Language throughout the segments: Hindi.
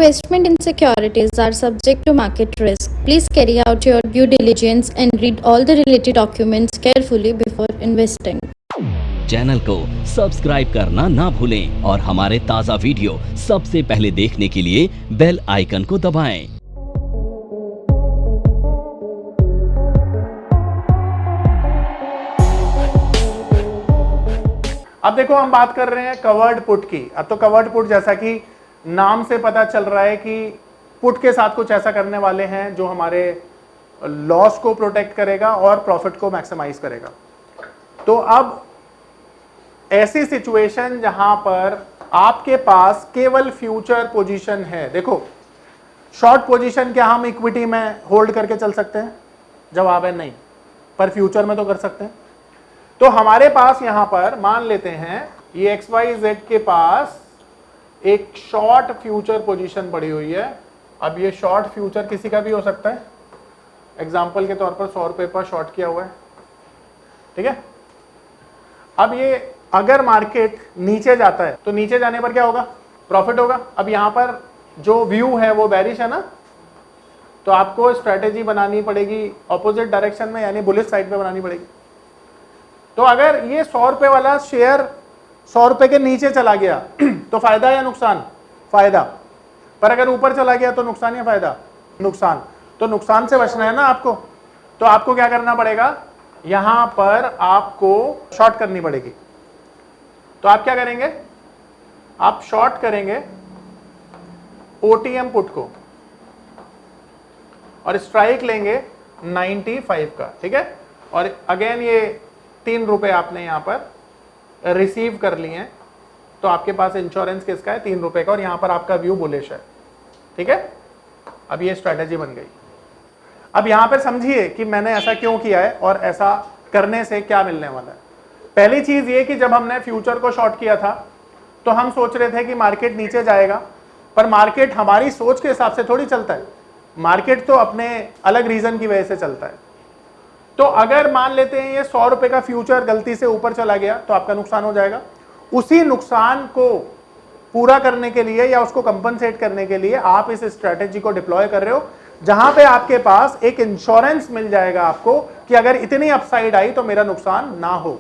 Investment in securities are subject to market risk. Please carry out your due diligence and read all the related documents carefully before investing. Channel को सब्सक्राइब करना ना भूलें और हमारे ताज़ा वीडियो सबसे पहले देखने के लिए बेल आइकन को दबाएं। अब देखो हम बात कर रहे हैं कवर्ड पुट की। अब तो कवर्ड पुट जैसा कि नाम से पता चल रहा है कि पुट के साथ कुछ ऐसा करने वाले हैं जो हमारे लॉस को प्रोटेक्ट करेगा और प्रॉफिट को मैक्सिमाइज करेगा। तो अब ऐसी सिचुएशन जहां पर आपके पास केवल फ्यूचर पोजीशन है, देखो शॉर्ट पोजीशन क्या हम इक्विटी में होल्ड करके चल सकते हैं? जवाब है नहीं, पर फ्यूचर में तो कर सकते हैं। तो हमारे पास यहां पर मान लेते हैं ये XYZ के पास एक शॉर्ट फ्यूचर पोजीशन पड़ी हुई है। अब ये शॉर्ट फ्यूचर किसी का भी हो सकता है। एग्जांपल के तौर पर 100 रुपए पर शॉर्ट किया हुआ है, ठीक है। अब ये अगर मार्केट नीचे जाता है तो नीचे जाने पर क्या होगा? प्रॉफिट होगा। अब यहां पर जो व्यू है वो बेरिश है ना, तो आपको स्ट्रेटेजी बनानी पड़ेगी ऑपोजिट डायरेक्शन में, यानी बुलिश साइड पे बनानी पड़ेगी। तो अगर ये 100 रुपए वाला शेयर 100 रुपए के नीचे चला गया तो फायदा या नुकसान? फायदा। पर अगर ऊपर चला गया तो नुकसान या फायदा? नुकसान। तो नुकसान से बचना है ना आपको, तो आपको क्या करना पड़ेगा? यहां पर आपको शॉर्ट करनी पड़ेगी। तो आप क्या करेंगे? आप शॉर्ट करेंगे OTM पुट को और स्ट्राइक लेंगे 95 का, ठीक है। और अगेन ये 3 रुपए आपने यहां पर रिसीव कर लिए हैं, तो आपके पास इंश्योरेंस किसका है? 3 रुपए का, और यहां पर आपका व्यू बुलिश है, ठीक है। अब ये स्ट्रेटेजी बन गई। अब यहां पर समझिए कि मैंने ऐसा क्यों किया है और ऐसा करने से क्या मिलने वाला है। पहली चीज ये कि जब हमने फ्यूचर को शॉर्ट किया था तो हम सोच रहे थे कि मार्केट नीचे जाएगा, पर मार्केट हमारी सोच के हिसाब से थोड़ी चलता है। मार्केट तो अपने अलग रीजन की वजह से चलता है। तो अगर मान लेते हैं ये 100 रुपए का फ्यूचर गलती से ऊपर चला गया तो आपका नुकसान हो जाएगा। उसी नुकसान को पूरा करने के लिए या उसको कंपनसेट करने के लिए आप इस स्ट्रेटेजी को डिप्लॉय कर रहे हो, जहां पे आपके पास एक इंश्योरेंस मिल जाएगा आपको कि अगर इतनी अपसाइड आई तो मेरा नुकसान ना हो।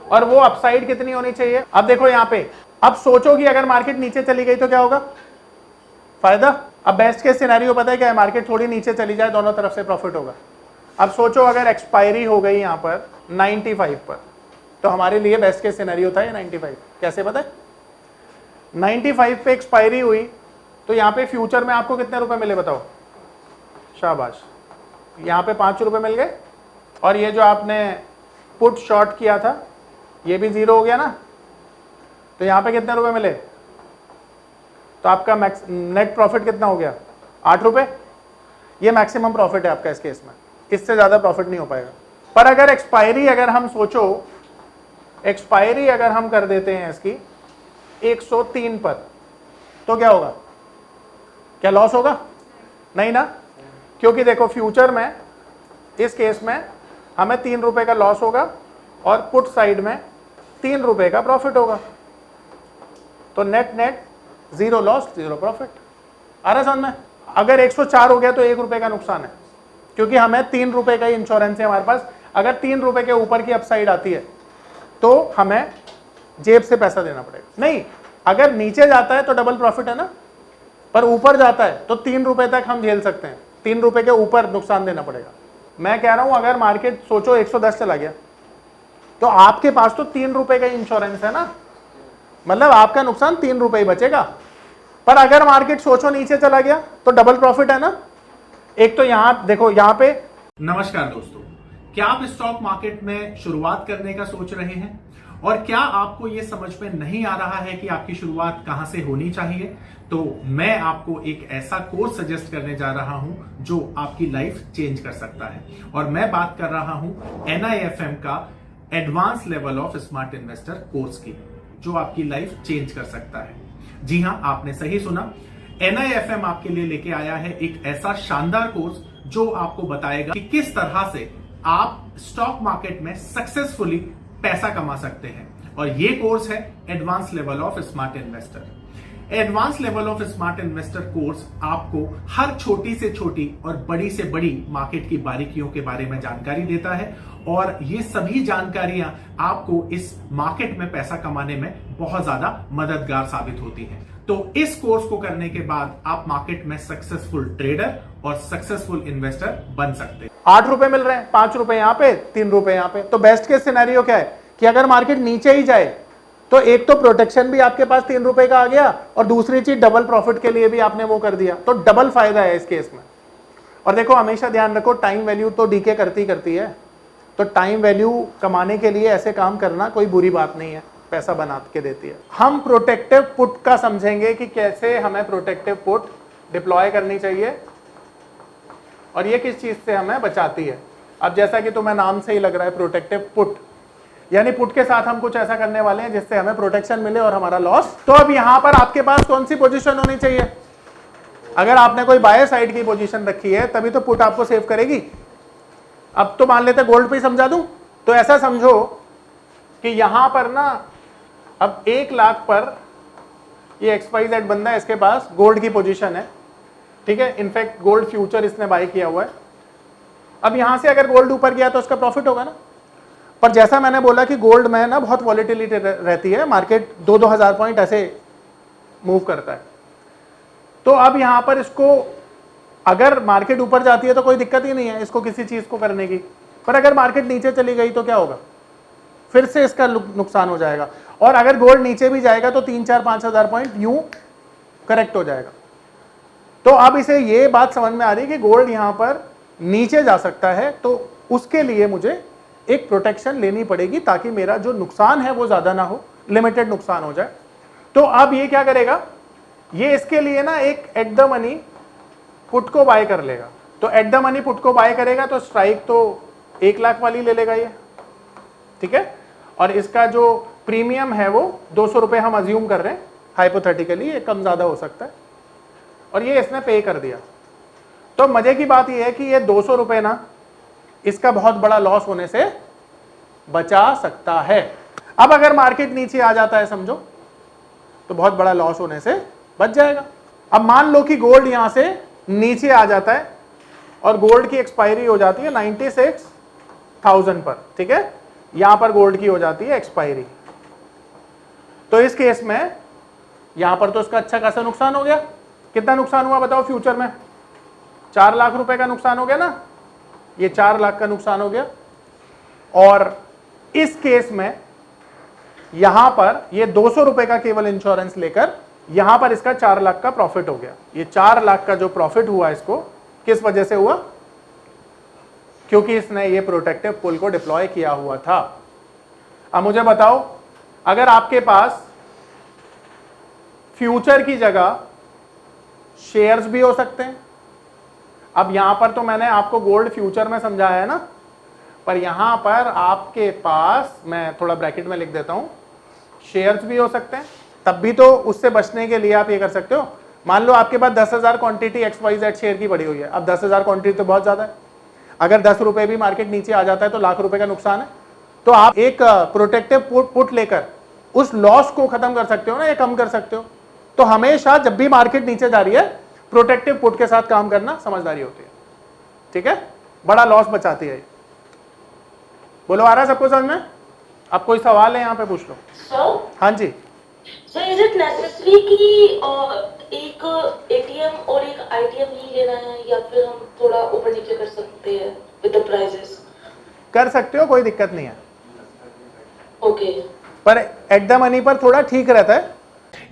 और वो अपसाइड कितनी होनी चाहिए? अब देखो यहां पे, अब सोचो कि अगर मार्केट नीचे चली गई तो क्या होगा? फायदा। अब बेस्ट केस सिनेरियो पता है क्या है? मार्केट थोड़ी नीचे चली जाए, दोनों तरफ से प्रॉफिट होगा। अब सोचो अगर एक्सपायरी हो गई यहां पर 95 पर, तो हमारे लिए बेस्ट केस सिनेरियो था ये 95। कैसे पता है? 95 पे एक्सपायरी हुई तो यहां पे फ्यूचर में आपको कितने रुपए मिले बताओ? शाबाश, यहां पे 5 रुपए मिल गए। और ये जो आपने पुट शॉर्ट किया था ये भी 0 हो गया ना, तो यहां पे कितने रुपए मिले? तो आपका नेट प्रॉफिट कितना हो गया? 8 रुपए। ये मैक्सिमम प्रॉफिट है आपका इस केस में, इससे ज्यादा प्रॉफिट नहीं हो पाएगा। पर अगर एक्सपायरी, अगर हम सोचो एक्सपायरी अगर हम कर देते हैं इसकी 103 पर, तो क्या होगा? क्या लॉस होगा? नहीं ना, क्योंकि देखो फ्यूचर में इस केस में हमें 3 रुपए का लॉस होगा और पुट साइड में 3 रुपए का प्रॉफिट होगा। तो नेट नेट 0 लॉस 0 प्रॉफिट। आ रहा समझ में? अगर 104 हो गया तो 1 रुपए का नुकसान है, क्योंकि हमें 3 रुपए का इंश्योरेंस है हमारे पास। अगर 3 रुपए के ऊपर की अपसाइड आती है तो हमें जेब से पैसा देना पड़ेगा। नहीं, अगर नीचे जाता है तो डबल प्रॉफिट है ना, पर ऊपर जाता है तो 3 रुपए तक हम झेल सकते हैं, 3 रुपए के ऊपर नुकसान देना पड़ेगा। मैं कह रहा हूं अगर मार्केट सोचो 110 चला गया तो आपके पास तो 3 रुपए का इंश्योरेंस है ना, मतलब आपका नुकसान 3 रुपए ही बचेगा। पर अगर मार्केट सोचो नीचे चला गया तो डबल प्रॉफिट है ना। एक तो यहां देखो, यहां पे। नमस्कार दोस्तों, क्या आप स्टॉक मार्केट में शुरुआत करने का सोच रहे हैं और क्या आपको यह समझ में नहीं आ रहा है कि आपकी शुरुआत कहां से होनी चाहिए? तो मैं आपको एक ऐसा कोर्स सजेस्ट करने जा रहा हूं जो आपकी लाइफ चेंज कर सकता है। और मैं बात कर रहा हूं NIFM का advance level of smart investor course की, जो आपकी लाइफ चेंज कर सकता है। जी हां, आपने सही सुना, NIFM आपके लिए लेके आया है एक ऐसा शानदार कोर्स जो आपको बताएगा कि किस तरह से आप स्टॉक मार्केट में सक्सेसफुली पैसा कमा सकते हैं। और ये कोर्स है advance level of smart investor. Advance level of smart investor course आपको हर छोटी से छोटी और बड़ी से बड़ी मार्केट की बारीकियों के बारे में जानकारी देता है और ये सभी जानकारियां आपको इस मार्केट में पैसा कमाने में बहुत ज्यादा मददगार साबित होती हैं। तो इस कोर्स को करने के बाद आप मार्केट में सक्सेसफुल ट्रेडर और सक्सेसफुल इन्वेस्टर बन सकते हैं। 8 रुपए मिल रहे हैं, 5 रुपए यहां पे, 3 रुपए यहां पे। तो बेस्ट केस सिनेरियो क्या है कि अगर मार्केट नीचे ही जाए तो एक तो प्रोटेक्शन भी आपके पास 3 रुपए का आ गया और दूसरी चीज डबल प्रॉफिट के लिए भी आपने वो कर दिया, तो डबल फायदा है इस केस में। और देखो हमेशा ध्यान रखो, टाइम वैल्यू तो डीके करती है, तो टाइम वैल्यू कमाने के लिए ऐसे काम करना कोई बुरी बात नहीं है, पैसा बना के देती है। हम प्रोटेक्टिव पुट का समझेंगे कि कैसे हमें प्रोटेक्टिव पुट डिप्लॉय करनी चाहिए और ये किस चीज से हमें बचाती है। अब जैसा कि तुम्हें नाम से ही लग रहा है प्रोटेक्टिव पुट, यानी पुट के साथ हम कुछ ऐसा करने वाले हैं जिससे हमें प्रोटेक्शन मिले और हमारा लॉस। तो अब यहां पर आपके पास कौन सी पोजीशन होनी चाहिए? अगर आपने कोई बाय साइड की पोजीशन रखी है तभी तो पुट आपको सेव करेगी। अब तो मान लेते गोल्ड पे ही समझा दूं, तो ऐसा समझो कि यहां पर ना अब 1 लाख पर ये XYZ बंदा है, इसके पास गोल्ड की पोजीशन है, ठीक है। इनफैक्ट गोल्ड फ्यूचर इसने बाय किया हुआ है। अब यहां से अगर गोल्ड ऊपर गया तो उसका प्रॉफिट होगा ना। पर जैसा मैंने बोला कि गोल्ड में ना बहुत वॉलेटिलिटी रहती है, मार्केट 2-2 हजार पॉइंट ऐसे मूव करता है। तो अब यहां पर इसको अगर मार्केट ऊपर जाती है तो कोई दिक्कत ही नहीं है इसको किसी चीज को करने की, पर अगर मार्केट नीचे चली गई तो क्या होगा? फिर से इसका नुकसान हो जाएगा। और अगर गोल्ड नीचे भी जाएगा तो 3-4-5 हजार पॉइंट यूं करेक्ट हो जाएगा। तो अब इसे ये बात समझ में आ रही है कि गोल्ड यहां पर नीचे जा सकता है, तो उसके लिए मुझे एक प्रोटेक्शन लेनी पड़ेगी ताकि मेरा जो नुकसान है वो ज्यादा ना हो, लिमिटेड नुकसान हो जाए। तो अब ये क्या करेगा, ये इसके लिए ना एक एट द मनी पुट को बाय कर लेगा। तो एट द मनी पुट को बाय करेगा तो स्ट्राइक तो 1 लाख वाली ले लेगा ये, ठीक है। और इसका जो प्रीमियम है वो 200 रुपए हम अज्यूम कर रहे हैं हाइपोथेटिकली, ये कम ज्यादा हो सकता है, और ये इसने पे कर दिया। तो मजे की बात यह है कि ये 200 रुपए ना इसका बहुत बड़ा लॉस होने से बचा सकता है। अब अगर मार्केट नीचे आ जाता है समझो, तो बहुत बड़ा लॉस होने से बच जाएगा। अब मान लो कि गोल्ड यहां से नीचे आ जाता है और गोल्ड की एक्सपायरी हो जाती है 96,000 पर, ठीक है। यहां पर गोल्ड की हो जाती है एक्सपायरी, तो इस केस में यहां पर तो इसका अच्छा खासा नुकसान हो गया। कितना नुकसान हुआ बताओ फ्यूचर में? 4 लाख रुपए का नुकसान हो गया ना, ये 4 लाख का नुकसान हो गया। और इस केस में यहां पर ये 200 रुपए का केवल इंश्योरेंस लेकर यहां पर इसका 4 लाख का प्रॉफिट हो गया। ये 4 लाख का जो प्रॉफिट हुआ इसको किस वजह से हुआ? क्योंकि इसने ये प्रोटेक्टिव पुल को डिप्लॉय किया हुआ था। अब मुझे बताओ, अगर आपके पास फ्यूचर की जगह शेयर्स भी हो सकते हैं। अब यहां पर तो मैंने आपको गोल्ड फ्यूचर में समझाया है ना, पर यहां पर आपके पास, मैं थोड़ा ब्रैकेट में लिख देता हूं, शेयर्स भी हो सकते हैं। तब भी तो उससे बचने के लिए आप ये कर सकते हो, मान लो आपके पास 10,000 क्वांटिटी XYZ शेयर की पड़ी हुई है। अब 10,000 क्वांटिटी तो बहुत ज्यादा है, अगर 10 रुपए भी मार्केट नीचे आ जाता है तो लाख रुपए का नुकसान है। तो आप एक प्रोटेक्टिव पुट लेकर उस लॉस को खत्म कर सकते हो ना, या कम कर सकते हो। तो हमेशा जब भी मार्केट नीचे जा रही है, प्रोटेक्टिव पुट के साथ काम करना समझदारी होती है, ठीक है। बड़ा लॉस बचाती है। बोलो, आ रहा है सबको समझ में? अब कोई सवाल है यहाँ पे पूछ लो। हाँ जी। So is it necessary कि एक ATM और एक ITM ही लेना है, या फिर हम थोड़ा ऊपर नीचे कर सकते हैं with the prices? कर सकते हो, कोई दिक्कत नहीं है। Okay. पर एट द मनी पर थोड़ा ठीक रहता है।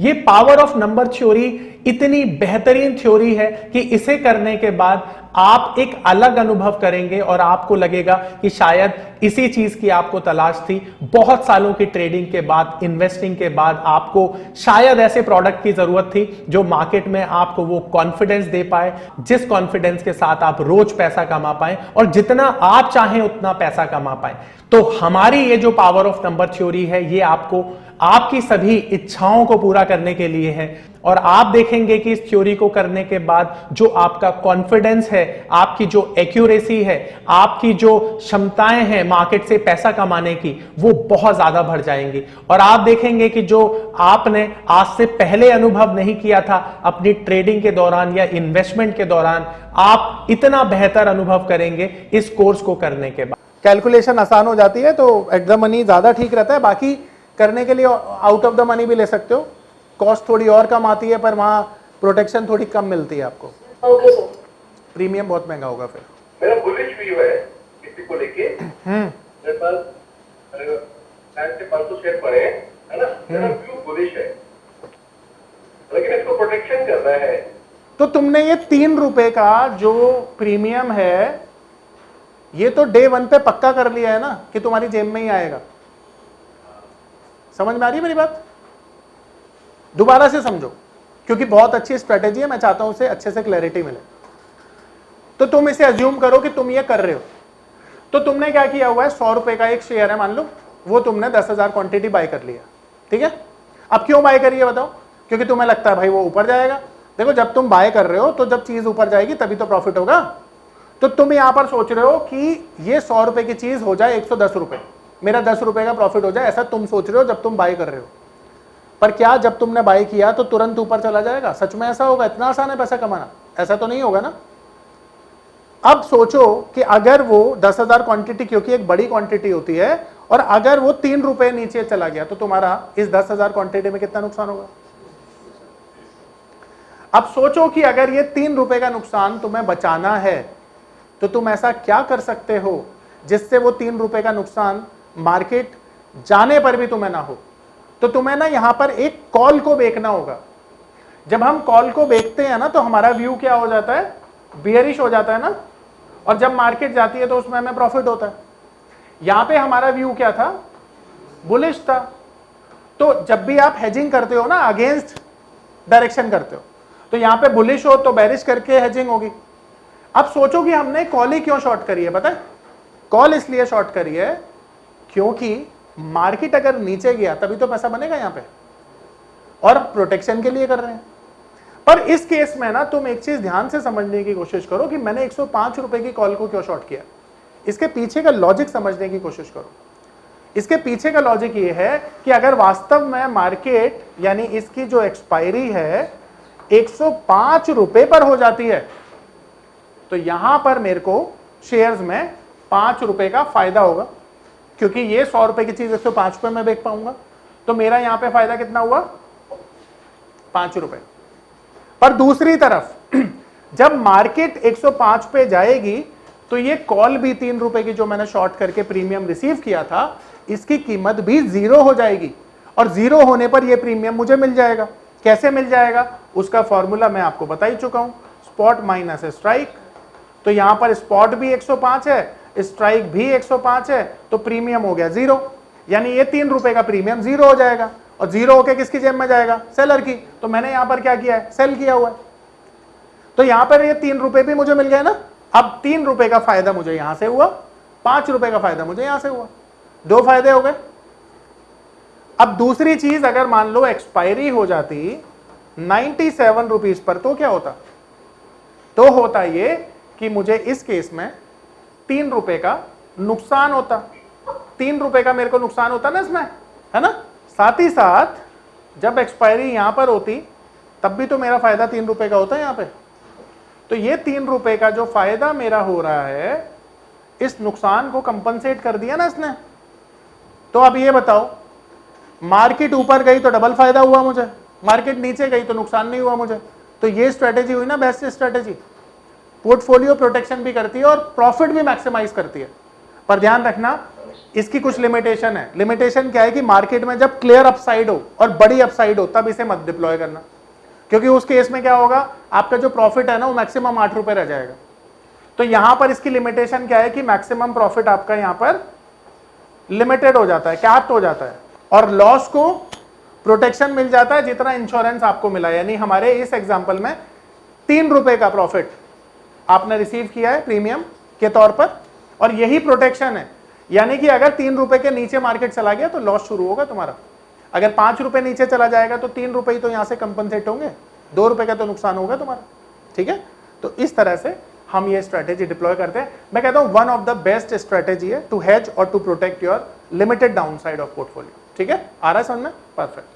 ये पावर ऑफ नंबर थ्योरी इतनी बेहतरीन थ्योरी है कि इसे करने के बाद आप एक अलग अनुभव करेंगे और आपको लगेगा कि शायद इसी चीज की आपको तलाश थी। बहुत सालों की ट्रेडिंग के बाद, इन्वेस्टिंग के बाद आपको शायद ऐसे प्रोडक्ट की जरूरत थी जो मार्केट में आपको वो कॉन्फिडेंस दे पाए, जिस कॉन्फिडेंस के साथ आप रोज पैसा कमा पाए और जितना आप चाहें उतना पैसा कमा पाए। तो हमारी ये जो पावर ऑफ नंबर थ्योरी है, ये आपको आपकी सभी इच्छाओं को पूरा करने के लिए है और आप देखेंगे कि इस थ्योरी को करने के बाद जो आपका कॉन्फिडेंस है, आपकी जो एक्यूरेसी है, आपकी जो क्षमताएं हैं मार्केट से पैसा कमाने की, वो बहुत ज्यादा बढ़ जाएंगी। और आप देखेंगे कि जो आपने आज से पहले अनुभव नहीं किया था अपनी ट्रेडिंग के दौरान या इन्वेस्टमेंट के दौरान, आप इतना बेहतर अनुभव करेंगे इस कोर्स को करने के बाद। कैलकुलेशन आसान हो जाती है, तो एट द मनी ज्यादा ठीक रहता है। बाकी करने के लिए आउट ऑफ द मनी भी ले सकते हो, कॉस्ट थोड़ी और कम आती है, पर वहां प्रोटेक्शन थोड़ी कम मिलती है आपको। Okay sir. प्रीमियम बहुत महंगा होगा फिर। मेरा बुलिश व्यू है किसी को लेके। मेरे पास शायद से 500 शेयर पड़े है ना, मेरा व्यू बुलिश है, लेकिन इसको प्रोटेक्शन कर रहा है। तो तुमने ये 3 रुपए का जो प्रीमियम है, ये तो डे 1 पे पक्का कर लिया है ना कि तुम्हारी जेब में ही आएगा। समझ में आ रही है मेरी बात? दोबारा से समझो, क्योंकि बहुत अच्छी स्ट्रेटेजी है, मैं चाहता हूं उसे अच्छे से क्लैरिटी मिले। तो तुम इसे अज्यूम करो कि तुम ये कर रहे हो, तो तुमने क्या किया हुआ है, 100 रुपए का एक शेयर है मान लो, वो तुमने 10,000 क्वांटिटी बाय कर लिया, ठीक है। अब क्यों बाय करिए बताओ? क्योंकि तुम्हें लगता है भाई वो ऊपर जाएगा। देखो, जब तुम बाय कर रहे हो तो जब चीज ऊपर जाएगी तभी तो प्रॉफिट होगा। तो तुम यहां पर सोच रहे हो कि ये 100 रुपए की चीज हो जाए 110 रुपए, मेरा 10 रुपए का प्रॉफिट हो जाए, ऐसा तुम सोच रहे हो जब तुम बाय कर रहे हो। पर क्या जब तुमने बाय किया तो तुरंत ऊपर चला जाएगा? सच में ऐसा होगा? इतना आसान है पैसा कमाना? ऐसा तो नहीं होगा ना। अब सोचो कि अगर वो 10,000 क्वांटिटी, क्योंकि एक बड़ी क्वांटिटी होती है, और अगर वो 3 रुपए नीचे चला गया तो तुम्हारा इस 10,000 क्वांटिटी में कितना नुकसान होगा? अब सोचो कि अगर ये 3 रुपए का नुकसान तुम्हें बचाना है तो तुम ऐसा क्या कर सकते हो जिससे वो 3 रुपए का नुकसान मार्केट जाने पर भी तुम्हें ना हो। तो तुम्हें ना यहां पर एक कॉल को बेचना होगा। जब हम कॉल को बेचते हैं ना तो हमारा व्यू क्या हो जाता है? बियरिश हो जाता है ना। और जब मार्केट जाती है तो उसमें हमें प्रॉफिट होता है। यहां पे हमारा व्यू क्या था? बुलिश था। तो जब भी आप हेजिंग करते हो ना, अगेंस्ट डायरेक्शन करते हो, तो यहां पे बुलिश हो तो बेरिश करके हेजिंग होगी। अब सोचो कि हमने कॉल ही क्यों शॉर्ट करी है? पता है कॉल इसलिए शॉर्ट करी है क्योंकि मार्केट अगर नीचे गया तभी तो पैसा बनेगा यहां पे, और प्रोटेक्शन के लिए कर रहे हैं। पर इस केस में ना तुम एक चीज ध्यान से समझने की कोशिश करो कि मैंने 105 रुपए की कॉल को क्यों शॉर्ट किया। इसके पीछे का लॉजिक समझने की कोशिश करो। इसके पीछे का लॉजिक ये है कि अगर वास्तव में मार्केट यानी इसकी जो एक्सपायरी है 105 रुपए पर हो जाती है तो यहां पर मेरे को शेयर्स में 5 रुपए का फायदा होगा, क्योंकि ये 100 रुपए की चीज 105 रुपए में बेच पाऊंगा। तो मेरा यहां पे फायदा कितना हुआ? 5 रुपए। पर दूसरी तरफ जब मार्केट 105 पे जाएगी तो ये कॉल भी 3 रुपए की जो मैंने शॉर्ट करके प्रीमियम रिसीव किया था, इसकी कीमत भी 0 हो जाएगी, और 0 होने पर ये प्रीमियम मुझे मिल जाएगा। कैसे मिल जाएगा? उसका फॉर्मूला मैं आपको बता ही चुका हूं, स्पॉट माइनस स्ट्राइक। तो यहां पर स्पॉट भी 105 है, स्ट्राइक भी 105 है, तो प्रीमियम हो गया 0। यानी ये 3 रुपए का प्रीमियम 0 हो जाएगा, और 0 होके किसकी जेब में जाएगा? सेलर की। तो मैंने यहां पर क्या किया है? सेल किया हुआ है। तो यहां पर ये 3 रुपए भी मुझे मिल गए ना। अब 3 रुपए का फायदा मुझे यहां से हुआ, 5 रुपए का फायदा मुझे यहां से हुआ, 2 फायदे हो गए। अब दूसरी चीज, अगर मान लो एक्सपायरी हो जाती 97 रुपीज पर, तो क्या होता? तो होता ये कि मुझे इस केस में 3 रुपए का नुकसान होता। 3 रुपए का मेरे को नुकसान होता ना इसमें, है ना। साथ ही साथ जब एक्सपायरी यहां पर होती तब भी तो मेरा फायदा 3 रुपए का होता है यहां पे। तो ये 3 रुपए का जो फायदा मेरा हो रहा है, इस नुकसान को कंपनसेट कर दिया ना इसने। तो अब ये बताओ, मार्केट ऊपर गई तो डबल फायदा हुआ मुझे, मार्केट नीचे गई तो नुकसान नहीं हुआ मुझे। तो ये स्ट्रेटेजी हुई ना बेस्ट स्ट्रेटेजी। पोर्टफोलियो प्रोटेक्शन भी करती है और प्रॉफिट भी मैक्सिमाइज करती है। पर ध्यान रखना, इसकी कुछ लिमिटेशन है। लिमिटेशन क्या है कि मार्केट में जब क्लियर अपसाइड हो और बड़ी अपसाइड हो तब इसे मत डिप्लॉय करना, क्योंकि उस केस में क्या होगा, आपका जो प्रॉफिट है ना वो मैक्सिमम 8 रुपए रह जाएगा। तो यहां पर इसकी लिमिटेशन क्या है कि मैक्सिमम प्रॉफिट आपका यहां पर लिमिटेड हो जाता है, कैप्ड हो जाता है, और लॉस को प्रोटेक्शन मिल जाता है जितना इंश्योरेंस आपको मिला। यानी हमारे इस एग्जांपल में 3 रुपए का प्रॉफिट आपने रिसीव किया है प्रीमियम के तौर पर, और यही प्रोटेक्शन है। यानी कि अगर 3 रुपए के नीचे मार्केट चला गया तो लॉस शुरू होगा तुम्हारा। अगर 5 रुपए नीचे चला जाएगा तो 3 रुपए ही तो यहां से कंपनसेट होंगे, 2 रुपए का तो नुकसान होगा तुम्हारा, ठीक है। तो इस तरह से हम ये स्ट्रेटेजी डिप्लॉय करते हैं। मैं कहता हूं one of the best strategy है टू हेज और to protect your limited downside of portfolio, ठीक है। आ रहा है समझ में? परफेक्ट।